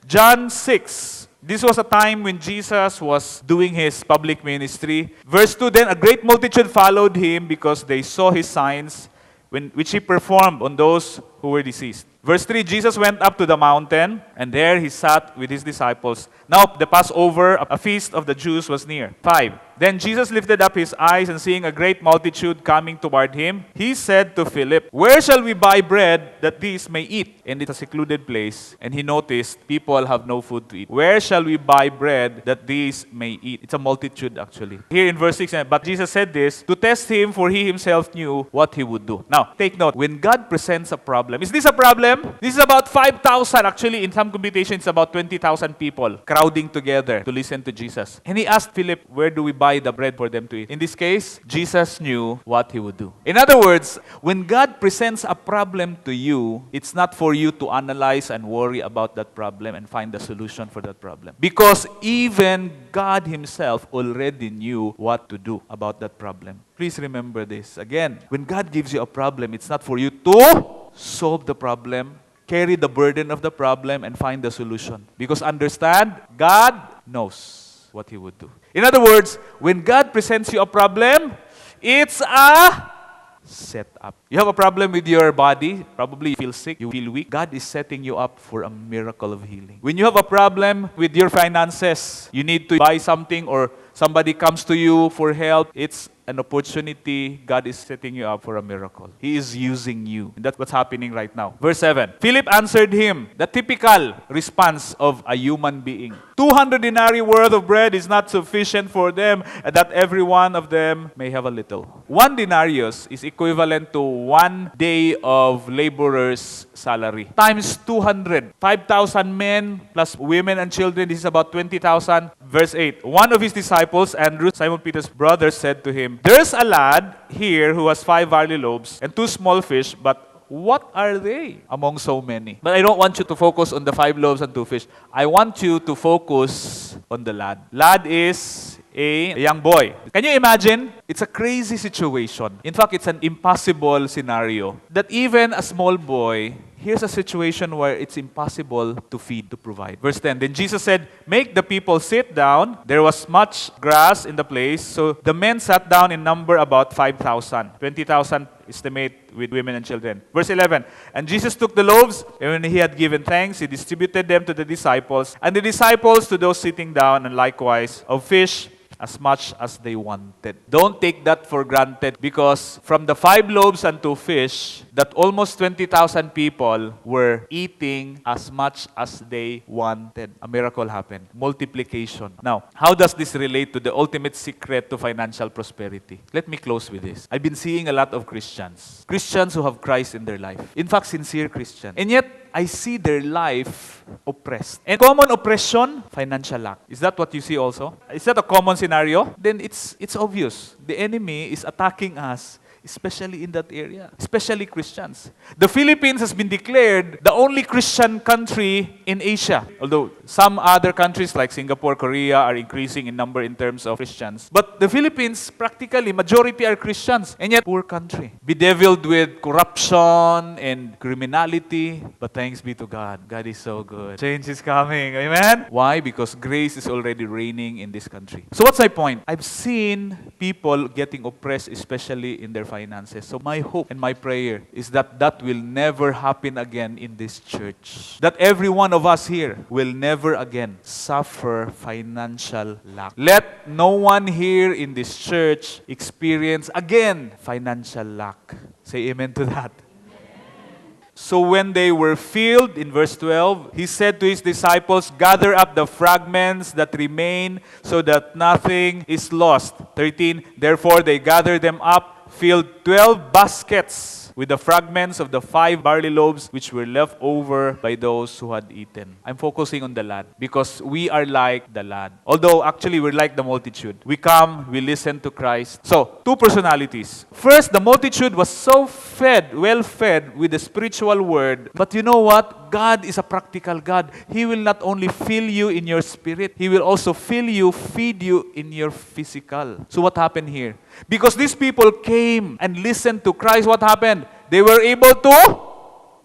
John 6. This was a time when Jesus was doing his public ministry. Verse 2, then a great multitude followed him because they saw his signs which he performed on those who were diseased. Verse 3, Jesus went up to the mountain, and there he sat with his disciples. Now the Passover, a feast of the Jews, was near. 5, then Jesus lifted up his eyes, and seeing a great multitude coming toward him, he said to Philip, where shall we buy bread that these may eat? And it's a secluded place, and he noticed people have no food to eat. Where shall we buy bread that these may eat? It's a multitude actually. Here in verse 6, but Jesus said this to test him, for he himself knew what he would do. Now, take note, when God presents a problem, is this a problem? This is about 5,000. Actually, in some computations, it's about 20,000 people crowding together to listen to Jesus. And he asked Philip, where do we buy the bread for them to eat? In this case, Jesus knew what he would do. In other words, when God presents a problem to you, it's not for you to analyze and worry about that problem and find the solution for that problem. Because even God himself already knew what to do about that problem. Please remember this. Again, when God gives you a problem, it's not for you to solve the problem, carry the burden of the problem, and find the solution. Because understand, God knows what he would do. In other words, when God presents you a problem, it's a setup. You have a problem with your body, probably you feel sick, you feel weak. God is setting you up for a miracle of healing. When you have a problem with your finances, you need to buy something or somebody comes to you for help, it's an opportunity. God is setting you up for a miracle. He is using you. And that's what's happening right now. Verse 7. Philip answered him, the typical response of a human being. 200 denarii worth of bread is not sufficient for them, and that every one of them may have a little. 1 denarius is equivalent to 1 day of laborer's salary. Times 200. 5,000 men plus women and children. This is about 20,000. Verse 8. One of his disciples, Andrew, Simon Peter's brother, said to him, there's a lad here who has 5 barley loaves and 2 small fish, but what are they among so many? But I don't want you to focus on the 5 loaves and 2 fish. I want you to focus on the lad. Lad is a young boy. Can you imagine? It's a crazy situation. In fact, it's an impossible scenario that even a small boy, here's a situation where it's impossible to feed, to provide. Verse 10, then Jesus said, make the people sit down. There was much grass in the place, so the men sat down in number about 5,000. 20,000 estimate with women and children. Verse 11, and Jesus took the loaves, and when he had given thanks, he distributed them to the disciples, and the disciples to those sitting down, and likewise of fish, as much as they wanted. Don't take that for granted, because from the 5 loaves and 2 fish, that almost 20,000 people were eating as much as they wanted. A miracle happened. Multiplication. Now, how does this relate to the ultimate secret to financial prosperity? Let me close with this. I've been seeing a lot of Christians who have Christ in their life. In fact, sincere Christians. And yet, I see their life oppressed. And common oppression, financial lack. Is that what you see also? Is that a common scenario? Then it's obvious. The enemy is attacking us, especially in that area, especially Christians. The Philippines has been declared the only Christian country in Asia. Although some other countries like Singapore, Korea are increasing in number in terms of Christians. But the Philippines, practically, majority are Christians. And yet, poor country. Bedeviled with corruption and criminality. But thanks be to God. God is so good. Change is coming. Amen? Why? Because grace is already reigning in this country. So what's my point? I've seen people getting oppressed, especially in their finances. So my hope and my prayer is that that will never happen again in this church. That every one of us here will never again suffer financial lack. Let no one here in this church experience again financial lack. Say amen to that. So when they were filled, in verse 12, he said to his disciples, gather up the fragments that remain so that nothing is lost. 13, therefore they gathered them up, filled 12 baskets with the fragments of the 5 barley loaves which were left over by those who had eaten. I'm focusing on the lad because we are like the lad. Although actually we're like the multitude. We come, we listen to Christ. So, 2 personalities. First, the multitude was so well fed with the spiritual word. But you know what? God is a practical God. He will not only fill you in your spirit, He will also fill you, feed you in your physical. So what happened here? Because these people came and listened to Christ, what happened? They were able to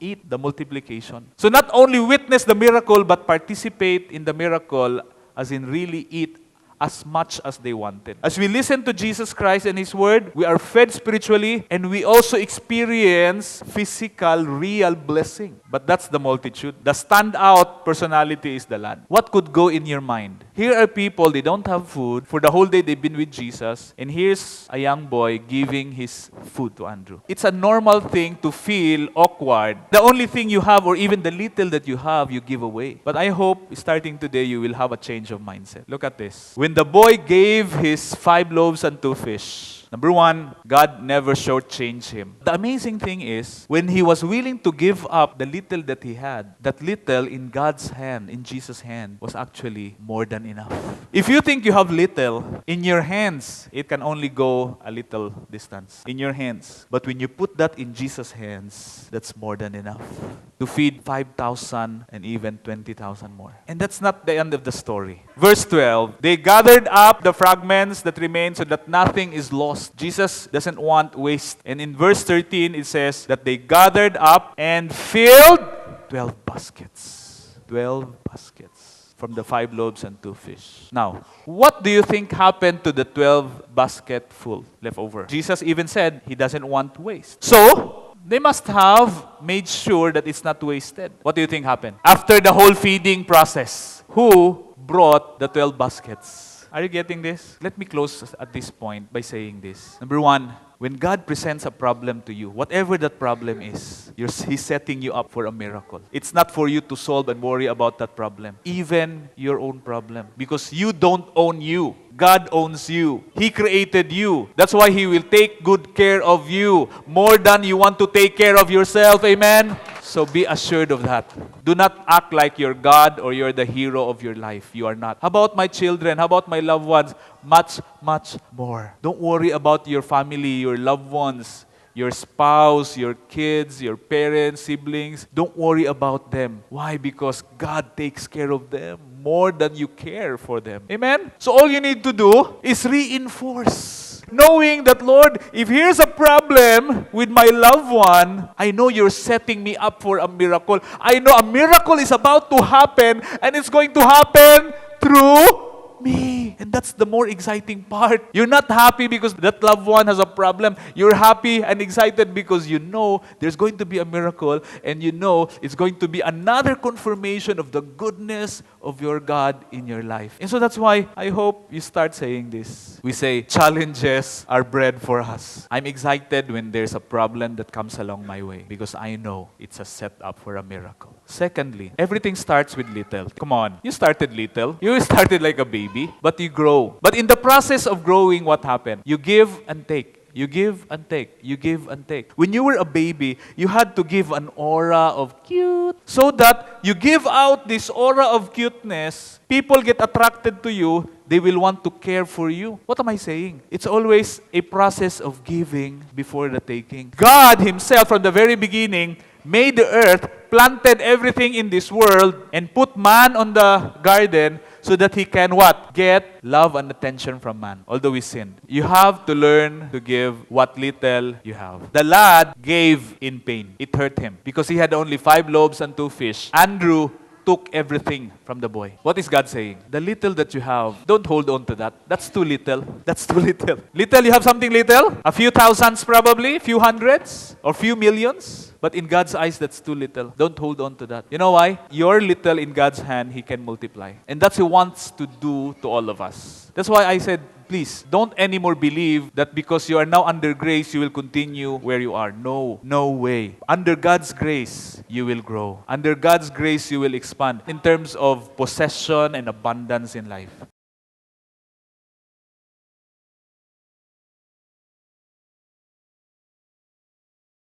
eat the multiplication. So not only witness the miracle, but participate in the miracle, as in really eat as much as they wanted. As we listen to Jesus Christ and His Word, we are fed spiritually and we also experience physical, real blessing. But that's the multitude. The standout personality is the lad. What could go in your mind? Here are people, they don't have food. For the whole day, they've been with Jesus. And here's a young boy giving his food to Andrew. It's a normal thing to feel awkward. The only thing you have, or even the little that you have, you give away. But I hope, starting today, you will have a change of mindset. Look at this. When the boy gave his 5 loaves and 2 fish, number one, God never shortchanged him. The amazing thing is, when he was willing to give up the little that he had, that little in God's hand, in Jesus' hand, was actually more than enough. If you think you have little, in your hands, it can only go a little distance. In your hands. But when you put that in Jesus' hands, that's more than enough to feed 5,000 and even 20,000 more. And that's not the end of the story. Verse 12, they gathered up the fragments that remain so that nothing is lost. Jesus doesn't want waste. And in verse 13, it says that they gathered up and filled 12 baskets. 12 baskets from the 5 loaves and 2 fish. Now, what do you think happened to the 12 basket full left over? Jesus even said He doesn't want waste. So, they must have made sure that it's not wasted. What do you think happened? After the whole feeding process, who brought the 12 baskets? Are you getting this? Let me close at this point by saying this. Number one, when God presents a problem to you, whatever that problem is, He's setting you up for a miracle. It's not for you to solve and worry about that problem. Even your own problem. Because you don't own you. God owns you. He created you. That's why He will take good care of you more than you want to take care of yourself. Amen? So be assured of that. Do not act like you're God or you're the hero of your life. You are not. How about my children? How about my loved ones? Much, much more. Don't worry about your family, your loved ones, your spouse, your kids, your parents, siblings. Don't worry about them. Why? Because God takes care of them more than you care for them. Amen? So all you need to do is reinforce. Knowing that, Lord, if here's a problem with my loved one, I know you're setting me up for a miracle. I know a miracle is about to happen, and it's going to happen through me. And that's the more exciting part. You're not happy because that loved one has a problem. You're happy and excited because you know there's going to be a miracle, and you know it's going to be another confirmation of the goodness of your God in your life. And so that's why I hope you start saying this. We say, challenges are bread for us. I'm excited when there's a problem that comes along my way because I know it's a setup for a miracle. Secondly, everything starts with little. Come on. You started little. You started like a baby, but you grow. But in the process of growing, what happened? You give and take. You give and take. You give and take. When you were a baby, you had to give an aura of cute. So that you give out this aura of cuteness, people get attracted to you, they will want to care for you. What am I saying? It's always a process of giving before the taking. God Himself, from the very beginning, made the earth, planted everything in this world, and put man on the garden so that He can what? Get love and attention from man, although we sinned. You have to learn to give what little you have. The lad gave in pain. It hurt him because he had only 5 loaves and 2 fish. Andrew took everything from the boy. What is God saying? The little that you have, don't hold on to that. That's too little. That's too little. Little, you have something little? A few thousands probably, few hundreds, or few millions. But in God's eyes, that's too little. Don't hold on to that. You know why? Your little in God's hand, He can multiply. And that's what He wants to do to all of us. That's why I said, please, don't anymore believe that because you are now under grace, you will continue where you are. No, no way. Under God's grace, you will grow. Under God's grace, you will expand in terms of possession and abundance in life.